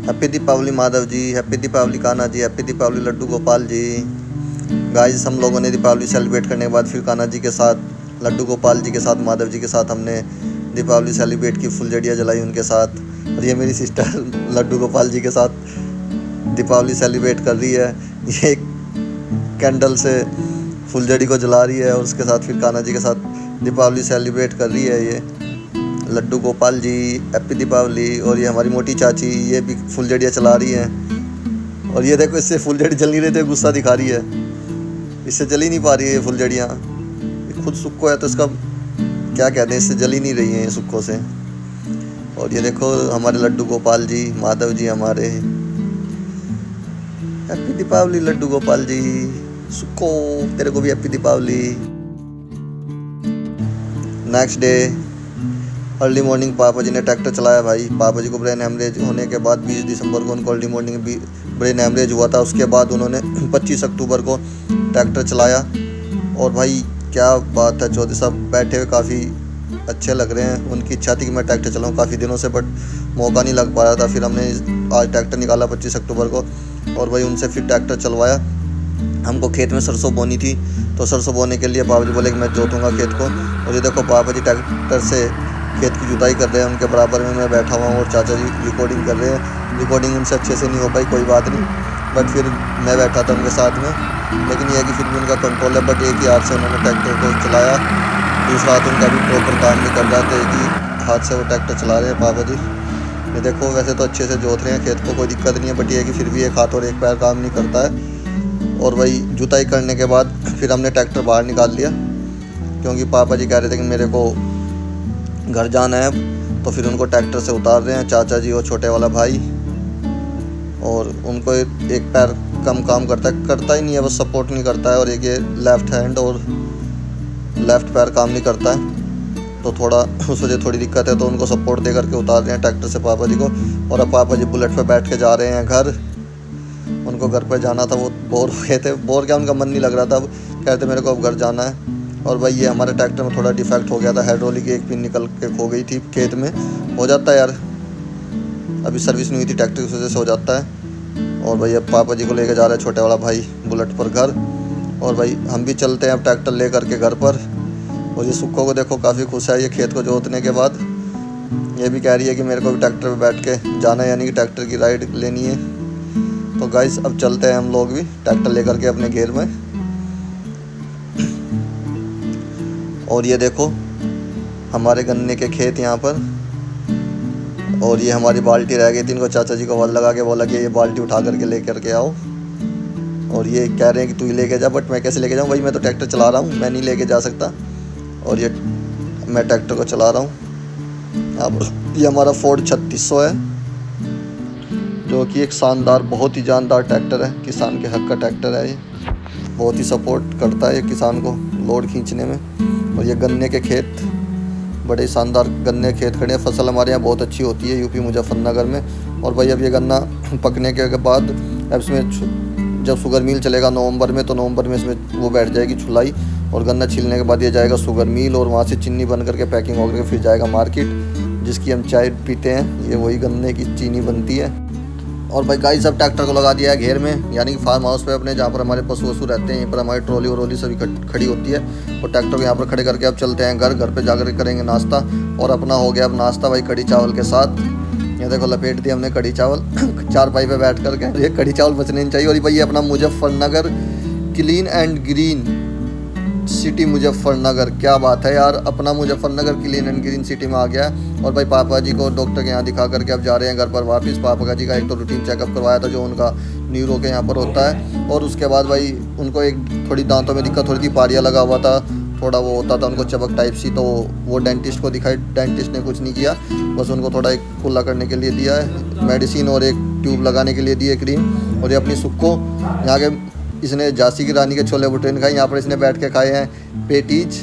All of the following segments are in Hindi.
Happy Deepawali Madhav ji, happy Deepawali Kanha ji, happy Deepavali Laddu Gopal जी। गाइस हम लोगों ने दीपावली सेलिब्रेट करने के बाद फिर कान्हा जी के साथ, लड्डू गोपाल जी के साथ, माधव जी के साथ हमने दीपावली सेलिब्रेट की, फुलझड़ियाँ जलाई उनके साथ। और ये मेरी सिस्टर लड्डू गोपाल जी के साथ दीपावली सेलिब्रेट कर रही है। ये कैंडल से फुलझड़ी को जला रही है और उसके साथ फिर कान्हा जी के साथ दीपावली सेलिब्रेट कर रही है ये लड्डू गोपाल जी। हैप्पी दीपावली। और ये हमारी मोटी चाची, ये भी फुलझड़ियाँ चला रही हैं। और ये देखो, इससे फुलझड़ी जल नहीं रही थी, गुस्सा दिखा रही है, इससे जल ही नहीं पा रही है ये फुलझड़ियाँ। खुद सुक्को है तो इसका क्या कहते हैं, इससे जल ही नहीं रही हैं ये सुक्कों से। और ये देखो हमारे लड्डू गोपाल जी, माधव जी हमारे। हैप्पी दीपावली लड्डू गोपाल जी, सुक्को तेरे को भी happy Deepavali. Next day early morning पापा जी ने ट्रैक्टर चलाया भाई। पापा जी को ब्रेन हेमरेज होने के बाद 20 दिसंबर को उनको अर्ली मॉर्निंग भी ब्रेन हेमरेज हुआ था। उसके बाद उन्होंने 25 अक्टूबर को ट्रैक्टर चलाया। और भाई क्या बात है, चौधरी साहब बैठे हुए काफ़ी अच्छे लग रहे हैं। उनकी इच्छा थी कि मैं ट्रैक्टर चलाऊँ काफ़ी दिनों से, बट मौका नहीं लग पा रहा था। फिर हमने आज ट्रैक्टर निकाला 25 अक्टूबर को, और भाई उनसे फिर ट्रैक्टर चलवाया। हमको खेत में सरसों बोनी थी, तो सरसों बोने के लिए पापा जी बोले कि मैं जोतूँगा खेत को। और ये देखो पापा जी ट्रैक्टर से खेत की जुताई कर रहे हैं। उनके बराबर में मैं बैठा हुआ हूँ और चाचा जी रिकॉर्डिंग कर रहे हैं। रिकॉर्डिंग उनसे अच्छे से नहीं हो पाई, कोई बात नहीं, बट फिर मैं बैठा था उनके साथ में। लेकिन यह है कि फिर भी उनका कंट्रोल है, बट एक ही हाथ से उन्होंने ट्रैक्टर को चलाया, दूसरा हाथ उनका भी प्रॉपर काम नहीं कर रहा था, एक ही हाथ से वो ट्रैक्टर चला रहे हैं पापा जी। ये देखो वैसे तो अच्छे से जोत रहे हैं खेत को, कोई दिक्कत नहीं है, बट ये है कि फिर भी एक हाथ और एक पैर काम नहीं करता है। और वही जुताई करने के बाद फिर हमने ट्रैक्टर बाहर निकाल लिया, क्योंकि पापा जी कह रहे थे कि मेरे को घर जाना है। तो फिर उनको ट्रैक्टर से उतार रहे हैं चाचा जी और छोटे वाला भाई। और उनको एक पैर कम काम करता ही नहीं है, बस सपोर्ट नहीं करता है। और एक ये लेफ़्ट हैंड और लेफ़्ट पैर काम नहीं करता है, तो थोड़ा उस वजह थोड़ी दिक्कत है। तो उनको सपोर्ट दे करके उतार रहे हैं ट्रैक्टर से पापा जी को। और अब पापा जी बुलेट पे बैठ के जा रहे हैं घर। उनको घर पर जाना था, वो बोर हो गए थे, बोर क्या उनका मन नहीं लग रहा था, अब कह रहे थे मेरे को अब घर जाना है। और भाई ये हमारे ट्रैक्टर में थोड़ा डिफेक्ट हो गया था, हाइड्रोलिक की एक पिन निकल के खो गई थी खेत में। हो जाता है यार, अभी सर्विस नहीं हुई थी ट्रैक्टर की वजह से हो जाता है। और भाई अब पापा जी को लेके जा रहे हैं छोटे वाला भाई बुलेट पर घर। और भाई हम भी चलते हैं अब ट्रैक्टर ले करके घर पर। और ये सुक्को को देखो काफ़ी खुश है ये खेत को जोतने के बाद। ये भी कह रही है कि मेरे को भी ट्रैक्टर पर बैठ के जाना है, यानी कि ट्रैक्टर की राइड लेनी है। तो गाइस अब चलते हैं हम लोग भी ट्रैक्टर ले करके अपने घेर में। और ये देखो हमारे गन्ने के खेत यहाँ पर। और ये हमारी बाल्टी रह गई थी, इनको चाचा जी को हल लगा के बोला कि ये बाल्टी उठा करके ले करके आओ। और ये कह रहे हैं कि तू ही लेके जा, बट मैं कैसे लेके जाऊँ भाई, मैं तो ट्रैक्टर चला रहा हूँ, मैं नहीं लेके जा सकता। और ये मैं ट्रैक्टर को चला रहा हूँ। अब ये हमारा फोर्ड 3600 है, जो कि एक शानदार बहुत ही जानदार ट्रैक्टर है, किसान के हक का ट्रैक्टर है। ये बहुत ही सपोर्ट करता है ये किसान को लोड खींचने में। और ये गन्ने के खेत, बड़े शानदार गन्ने खेत खड़े हैं। फसल हमारे यहाँ बहुत अच्छी होती है यूपी मुजफ्फरनगर में। और भाई अब ये गन्ना पकने के बाद अब इसमें जब शुगर मिल चलेगा नवंबर में, तो नवंबर में इसमें वो बैठ जाएगी छुलाई। और गन्ना छिलने के बाद ये जाएगा शुगर मिल, और वहाँ से चीनी बन करके पैकिंग होकर फिर जाएगा मार्केट, जिसकी हम चाय पीते हैं। ये वही गन्ने की चीनी बनती है। और भाई गाइस सब ट्रैक्टर को लगा दिया है घेर में, यानी कि फार्म हाउस पे अपने, जहाँ पर हमारे पशु वशु रहते हैं। यहीं पर हमारी ट्रॉली वरोली सभी खड़ी होती है। और ट्रैक्टर को यहाँ पर खड़े करके अब चलते हैं घर पे जाकर करेंगे नाश्ता। और अपना हो गया अब नाश्ता भाई कढ़ी चावल के साथ। ये देखो लपेट दिया हमने कढ़ी चावल चारपाई पे बैठ करके। ये कढ़ी चावल बचने नहीं चाहिए। और भाई ये अपना Muzaffarnagar clean and green city Muzaffarnagar, क्या बात है यार, अपना Muzaffarnagar clean and green city में आ गया है। और भाई पापा जी को डॉक्टर के यहाँ दिखा करके अब जा रहे हैं घर पर वापस। पापा जी का एक तो रूटीन चेकअप करवाया था जो उनका न्यूरो के यहाँ पर होता है। और उसके बाद भाई उनको एक थोड़ी दांतों में दिक्कत हो रही थी, पारिया लगा हुआ था, थोड़ा वो होता था उनको चबक टाइप सी। तो वो डेंटिस्ट को दिखाई, डेंटिस्ट ने कुछ नहीं किया, बस उनको थोड़ा एक खुला करने के लिए दिया है मेडिसिन, और एक ट्यूब लगाने के लिए दी है क्रीम। और ये अपनी सुक्को यहाँ के, इसने झांसी की रानी के छोले भटूरे खाए, यहाँ पर इसने बैठ के खाए हैं पेटीज।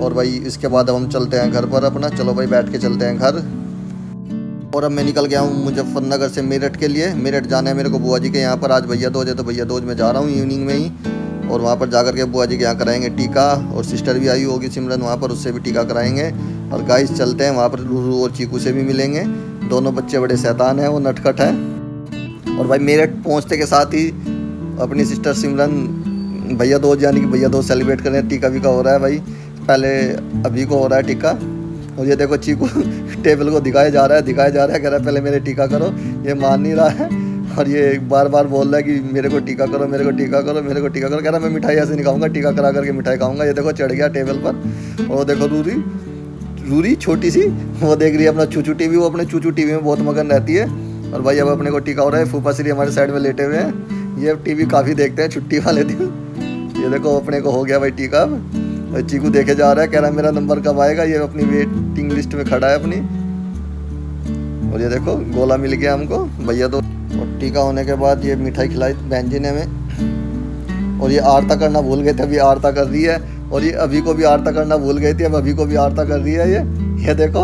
और भाई इसके बाद अब हम चलते हैं घर पर अपना। चलो भाई बैठ के चलते हैं घर। और अब मैं निकल गया हूँ मुजफ्फरनगर से मेरठ के लिए। मेरठ जाना है मेरे को बुआ जी के यहाँ पर, आज भैया दूज है, तो भैया दूज में जा रहा हूँ इवनिंग में ही। और वहाँ पर जाकर के बुआ जी के यहाँ कराएंगे टीका। और सिस्टर भी आई होगी सिमरन वहाँ पर, उससे भी टीका कराएंगे। और गाइस चलते हैं वहाँ पर, रूरू और चीकू से भी मिलेंगे। दोनों बच्चे बड़े शैतान हैं, वो नटखट हैं। और भाई मेरठ पहुंचते के साथ ही अपनी सिस्टर सिमरन भैया दूज यानी कि भैया दूज सेलिब्रेट कर रहे हैं। टीका वीका हो रहा है भाई, पहले अभी को हो रहा है टीका। और ये देखो चीकू टेबल को दिखाया जा रहा है, कह रहा है पहले मेरे टीका करो। ये मान नहीं रहा है और ये बार बार बोल रहा है कि मेरे को टीका करो, मेरे को टीका करो, मेरे को टीका करो। कह रहा मैं मिठाई ऐसे नहीं खाऊंगा, टीका करा करके मिठाई खाऊंगा। ये देखो चढ़ गया टेबल पर। और देखो रूरी छोटी सी वो देख रही है अपना चूचू टीवी। वो अपने चूचू टीवी में बहुत मगन रहती है। और भाई अब अपने को टीका हो रहा है। फूफा श्री हमारे साइड में लेटे हुए हैं, ये टीवी काफ़ी देखते हैं छुट्टी वाले दिन। ये देखो अपने को हो गया भाई टीका। और चीकू देखे जा रहा है, कह रहा है मेरा नंबर कब आएगा। ये अपनी वेटिंग लिस्ट में खड़ा है अपनी। और ये देखो गोला मिल गया हमको भैया तो। और टीका होने के बाद ये मिठाई खिलाई बहन जी ने हमें। और ये आरता करना भूल गए थे, अभी आरता कर रही है। और ये अभी को भी आरता करना भूल गई थी, अब अभी को भी आरता कर रही है। ये देखो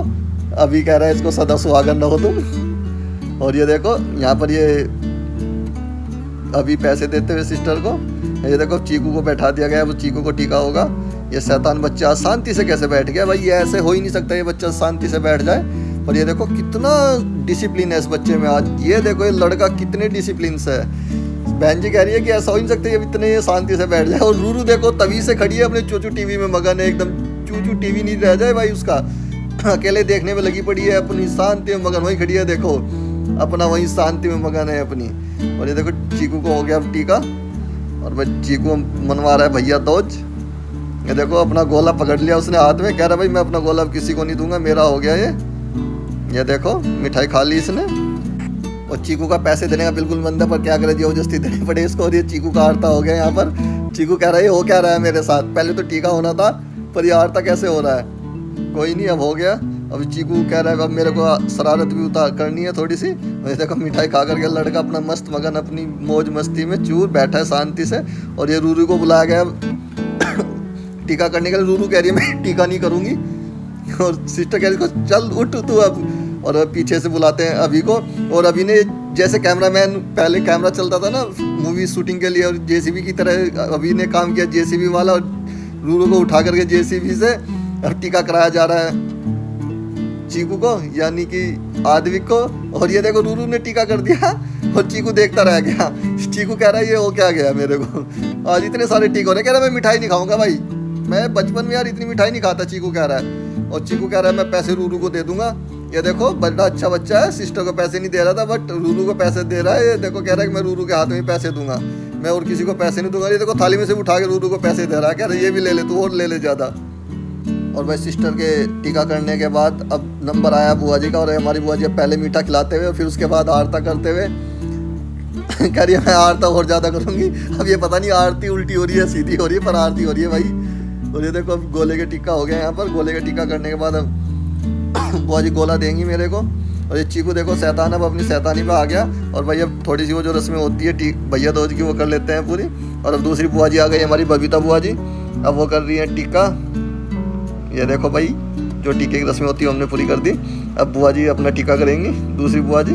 अभी कह रहा है इसको सदा सुहागन रहो तुम। और ये देखो यहाँ पर ये अभी पैसे देते हुए सिस्टर को। ये देखो चीकू को बैठा दिया गया, वो चीकू को टीका होगा। ये शैतान बच्चा शांति से कैसे बैठ गया भाई, ये ऐसे हो ही नहीं सकता ये बच्चा शांति से बैठ जाए। और ये देखो कितना डिसिप्लिन है इस बच्चे में आज। ये देखो ये लड़का कितने डिसिप्लिन से है। बहन जी कह रही है कि ऐसा हो ही नहीं सकता ये इतने शांति से बैठ जाए। और रूरू देखो तभी से खड़ी है अपने चूचू टीवी में मगन है एकदम। चूचू टीवी नहीं रह जाए भाई उसका, अकेले देखने में लगी पड़ी है, अपनी शांति में मगन। वही खड़ी है देखो, अपना वही शांति में मगन है अपनी। और ये देखो चीकू को हो गया अब टीका। और भाई चीकू मनवा रहा है भैया दोज। ये देखो अपना गोला पकड़ लिया उसने हाथ में, कह रहा भाई मैं अपना गोला अब किसी को नहीं दूंगा, मेरा हो गया ये देखो मिठाई खा ली इसने। और चीकू का पैसे देने का बिल्कुल मन है, पर क्या करे जबरदस्ती देनी पड़े इसको। और ये चीकू का आरता हो गया यहाँ पर। चीकू कह रहा है हो क्या रहा है मेरे साथ, पहले तो टीका होना था पर ये आरता कैसे हो रहा है। कोई नहीं अब हो गया। अभी चीकू कह रहा है अब मेरे को शरारत भी उतार करनी है थोड़ी सी। वैसे देखो मिठाई खा करके लड़का अपना मस्त मगन अपनी मौज मस्ती में चूर बैठा है शांति से। और ये रूरू को बुलाया गया टीका करने के लिए। रूरू कह रही है मैं टीका नहीं करूँगी। और सिस्टर कह रही है चल उठ तू अब। और पीछे से बुलाते हैं अभी को। और अभी ने जैसे कैमरामैन पहले कैमरा चलता था ना मूवी शूटिंग के लिए, और जेसीबी की तरह अभी ने काम किया जेसीबी वाला। और रूरू को उठा करके जेसीबी से अब टीका कराया जा रहा है चीकू को यानी कि आदविक को। और ये देखो रूरू ने टीका कर दिया और चीकू देखता रह गया। चीकू कह रहा है ये हो क्या गया मेरे को, आज इतने सारे टीके हो रहे। कह रहा है मैं मिठाई नहीं खाऊंगा भाई, मैं बचपन में यार इतनी मिठाई नहीं खाता। चीकू कह रहा है। और चीकू कह रहा है मैं पैसे रूरू को दे दूंगा। ये देखो बड़ा अच्छा बच्चा है, सिस्टर को पैसे नहीं दे रहा था बट रूरू को पैसे दे रहा है। ये देखो कह रहा है कि मैं रूरू के हाथ में पैसे दूंगा, मैं और किसी को पैसे नहीं दूंगा। ये देखो थाली में से उठा के रूरू को पैसे दे रहा है, कह रहा है ये भी ले ले तू और ले ले ज़्यादा। और भाई सिस्टर के टीका करने के बाद अब नंबर आया बुआ जी का। और हमारी बुआ जी पहले मीठा खिलाते हुए और फिर उसके बाद आरता करते हुए कह रही है मैं आरता और ज़्यादा करूँगी। अब ये पता नहीं आरती उल्टी हो रही है सीधी हो रही है, पर आरती हो रही है भाई। और ये देखो अब गोले के टीका हो गया यहाँ पर। गोले के टीका करने के बाद अब बुआ जी गोला देंगी मेरे को। और ये चीकू देखो शैतान अब अपनी शैतानी पे आ गया। और भाई अब थोड़ी सी वो जो रस्में होती है भैया दोज की वो कर लेते हैं पूरी। और अब दूसरी बुआ जी आ गई हमारी बबीता बुआ जी, अब वो कर रही है टीका। ये देखो भाई जो टीके की रस्में होती है हमने पूरी कर दी। अब बुआ जी अपना टीका करेंगी दूसरी बुआ जी।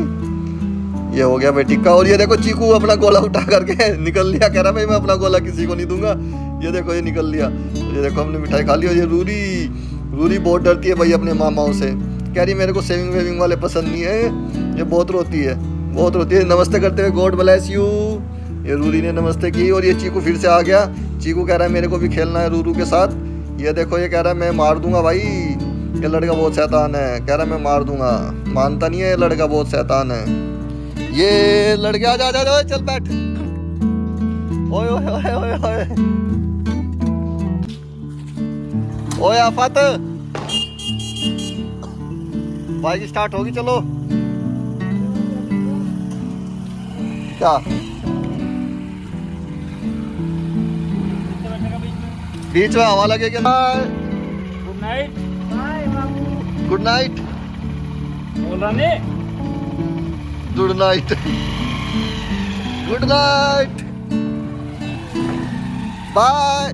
ये हो गया भाई टीका। और ये देखो चीकू अपना गोला उठा करके निकल लिया, कह रहा भाई मैं अपना गोला किसी को नहीं दूंगा। ये देखो ये निकल लिया। ये देखो हमने मिठाई खा ली। और ये रूरी बहुत डरती है भाई अपने मामाओं से, कह रही मेरे को सेविंग वेविंग वाले पसंद नहीं है, ये बहुत रोती है। नमस्ते करते हुए गॉड ब्लेस यू। ये रूरी ने नमस्ते की। और ये चीकू फिर से आ गया। चीकू कह रहा है मेरे को भी खेलना है रूरू के साथ। ये देखो ये कह रहा है मैं मार दूंगा भाई, ये लड़का बहुत शैतान है। कह रहा है मैं मार दूंगा, मानता नहीं है ये लड़का बहुत शैतान है। ये लड़के आ जा चल बैठ। ओए ओए ओए ओए ओए ओए आफत बाइक स्टार्ट होगी चलो। क्या बीच में हवा लगे क्या? Good night. गुड नाइट बोल रहा नहीं। Good night. Good night bye.